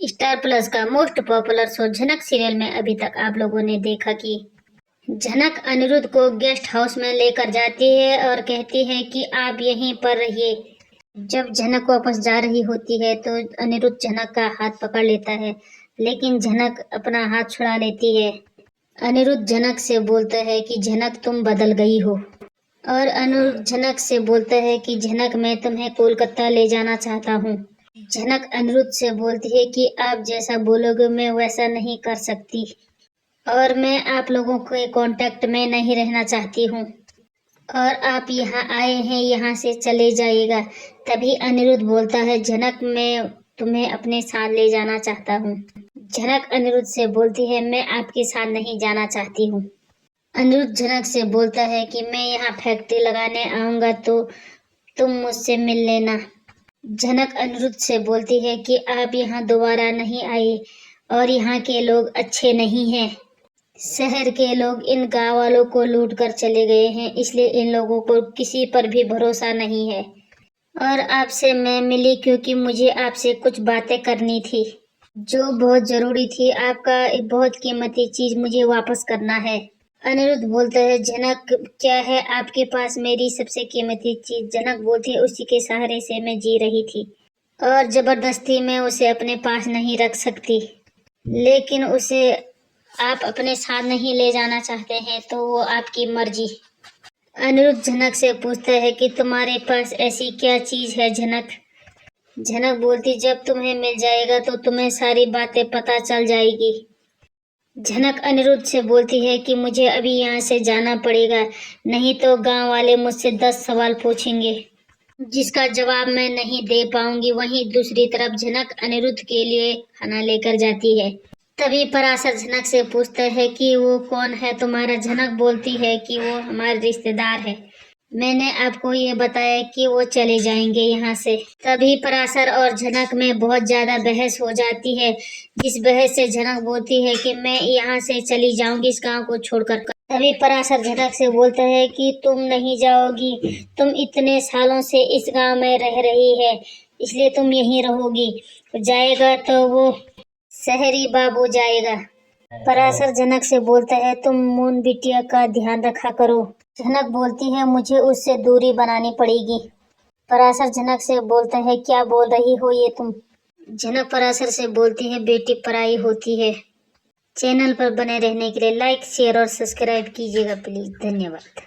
Star plus का most popular show झनक serial में अभी तक आप लोगों ने देखा कि झनक अनिरुद्ध को गेस्ट हाउस में लेकर जाती है और कहती है कि आप यहीं पर रहिए। जब झनक वापस जा रही होती है तो अनिरुद्ध झनक का हाथ पकड़ लेता है, लेकिन झनक अपना हाथ छुड़ा लेती है। अनिरुद्ध झनक से बोलता है कि झनक तुम बदल गई हो, और अनिरुद्ध झनक से बोलता है कि झनक मैं तुम्हें कोलकाता ले जाना चाहता हूँ। झनक अनिरुद्ध से बोलती है कि आप जैसा बोलोगे मैं वैसा नहीं कर सकती, और मैं आप लोगों के कांटेक्ट में नहीं रहना चाहती हूँ, और आप यहाँ आए हैं यहाँ से चले जाइएगा। तभी अनिरुद्ध बोलता है झनक मैं तुम्हें अपने साथ ले जाना चाहता हूँ। झनक अनिरुद्ध से बोलती है मैं आपके साथ नहीं जाना चाहती हूँ। अनिरुद्ध झनक से बोलता है कि मैं यहाँ फैक्ट्री लगाने आऊंगा तो तुम मुझसे मिल लेना। झनक अनिरुद्ध से बोलती है कि आप यहाँ दोबारा नहीं आए और यहाँ के लोग अच्छे नहीं हैं। शहर के लोग इन गाँव वालों को लूट कर चले गए हैं, इसलिए इन लोगों को किसी पर भी भरोसा नहीं है। और आपसे मैं मिली क्योंकि मुझे आपसे कुछ बातें करनी थी जो बहुत जरूरी थी। आपका एक बहुत कीमती चीज मुझे वापस करना है। अनिरुद्ध बोलता है झनक क्या है आपके पास मेरी सबसे कीमती चीज? झनक बोलती है उसी के सहारे से मैं जी रही थी और जबरदस्ती मैं उसे अपने पास नहीं रख सकती, लेकिन उसे आप अपने साथ नहीं ले जाना चाहते हैं तो वो आपकी मर्जी। अनिरुद्ध झनक से पूछता है कि तुम्हारे पास ऐसी क्या चीज है झनक? झनक बोलती जब तुम्हें मिल जाएगा तो तुम्हें सारी बातें पता चल जाएगी। झनक अनिरुद्ध से बोलती है कि मुझे अभी यहाँ से जाना पड़ेगा, नहीं तो गांव वाले मुझसे 10 सवाल पूछेंगे जिसका जवाब मैं नहीं दे पाऊंगी। वहीं दूसरी तरफ झनक अनिरुद्ध के लिए खाना लेकर जाती है। तभी पराशर झनक से पूछता है कि वो कौन है तुम्हारा? झनक बोलती है कि वो हमारे रिश्तेदार है, मैंने आपको ये बताया कि वो चले जाएंगे यहाँ से। तभी पराशर और झनक में बहुत ज्यादा बहस हो जाती है, जिस बहस से झनक बोलती है कि मैं यहाँ से चली जाऊंगी इस गांव को छोड़कर। तभी पराशर झनक से बोलता है कि तुम नहीं जाओगी, तुम इतने सालों से इस गांव में रह रही है इसलिए तुम यहीं रहोगी, जाएगा तो वो शहरी बाबू जाएगा। पराशर झनक से बोलता है तुम मून बिटिया का ध्यान रखा करो। झनक बोलती है मुझे उससे दूरी बनानी पड़ेगी। पराशर झनक से बोलता है क्या बोल रही हो ये तुम? झनक पराशर से बोलती है बेटी पराई होती है। चैनल पर बने रहने के लिए लाइक शेयर और सब्सक्राइब कीजिएगा प्लीज। धन्यवाद।